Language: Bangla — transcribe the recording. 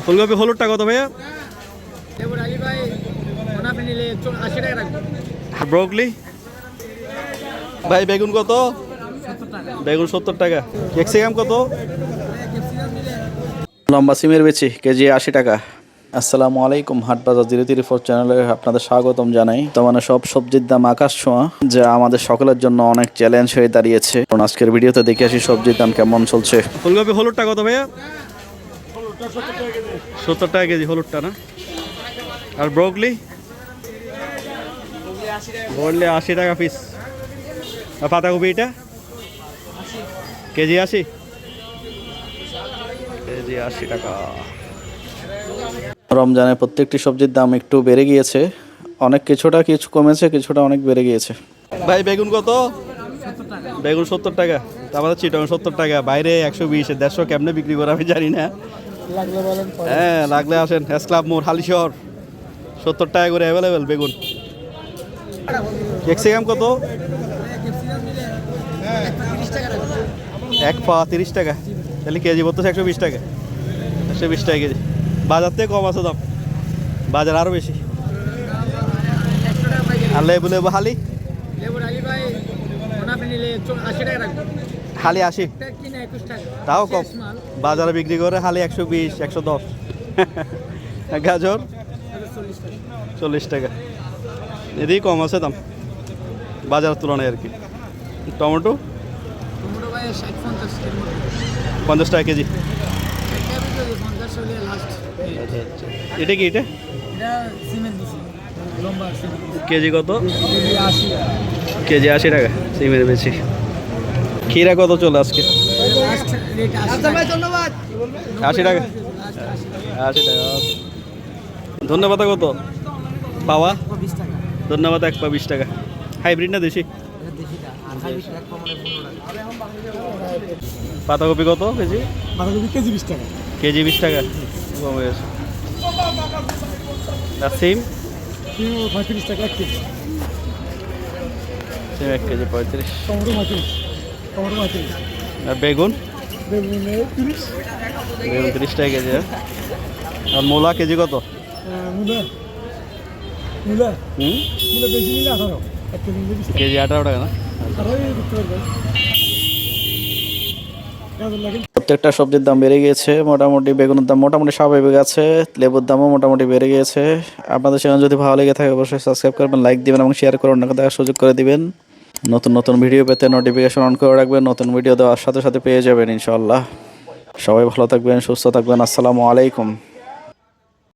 ফুলকপি হলুদটা কত ভাইয়া? ব্রোকলি ভাই বেগুন কত? বেগুন 70 টাকা। ক্যাপসিকাম কত? লম্বা সিমের বেচি কেজি 80 টাকা। আসসালামু আলাইকুম, হাট বাজার 034 চ্যানেলে আপনাদের স্বাগতম জানাই। তো মানে সব সবজির দাম আকাশ ছোঁয়া, যা আমাদের সকলের জন্য অনেক চ্যালেঞ্জ হয়ে দাঁড়িয়েছে। কারণ আজকের ভিডিওতে দেখে আসি সবজির দাম কেমন চলছে। ফুলকপি হলুদটা কত ভাইয়া? 70 টাকা কেজি হলুদটা না? আর ব্রোকলি? ব্রোকলি 80 টাকা পিস। আর পাতাকপি এটা কেজি 80? কেজি 80 টাকা। রমজানে প্রত্যেকটি সবজির দাম একটু বেড়ে গিয়েছে, কিছু কমেছে, কিছুটা অনেক বেড়ে গিয়েছে। ভাই বেগুন কত? বেগুন 70 টাকা। আমাদের চিটং 70 টাকা, বাইরে 120, 150 কেমনে বিক্রি করে আমি জানি না। হ্যাঁ লাগলে আসেন, এস ক্লাব মোড়, হালিশহর। 70 টাকা করে অ্যাভেলেবেল বেগুন। ক্যাপসিকাম কত? 1 পা 30 টাকা। তাহলে কেজি বলতেছে 120 টাকা। 120 টাকা কেজি। বাজার থেকে কম আছে দাম, বাজার আরও বেশি। আর লেবু হালি? হালি 80, তাও কম। বাজারে বিক্রি করে হালি 120, 110। গাজর 40 টাকা, এদিকে কম আছে দাম বাজারের তুলনায় আর কি। টমেটো 50 টাকা কেজি। এটা কি? এটা কেজি কত? কেজি 80 টাকা সিমের বেশি। ক্ষীরা কত চলে আজকে? 80 টাকা। 80 টাকা। ধন্যবাদ কত পাওয়া? ধন্যবাদ 1 পা 20 টাকা। হাইব্রিড না দেশি? পাতাকপি কত কেজি? কেজি 20 টাকা। কেজি 20 টাকা কমে গেছে। আর সিম? 35 টাকা 1 কেজি। সিম 1 কেজি 35। টমেটো 35। আর বেগুন? বেগুন 30। বেগুন 30 টাকা কেজি। আর মূলা কেজি কত? মূলা হুম, বেশি নিলে 18। 1 কেজি 20 টাকা। কেজি 18 টাকা না? প্রত্যেকটা সবজির দাম বেড়ে গিয়েছে মোটামুটি। বেগুনের দাম মোটামুটি স্বাভাবিক আছে, লেবুর দামও মোটামুটি বেড়ে গিয়েছে। আপনাদের চ্যানেল যদি ভালো লেগে থাকে অবশ্যই সাবস্ক্রাইব করবেন, লাইক দিবেন এবং শেয়ার করে অন্যকে দেখার সুযোগ করে দিবেন। নতুন নতুন ভিডিও পেতে নোটিফিকেশন অন করে রাখবেন, নতুন ভিডিও দেওয়ার সাথে সাথে পেয়ে যাবেন ইনশাআল্লাহ। সবাই ভালো থাকবেন, সুস্থ থাকবেন। আসসালামু আলাইকুম।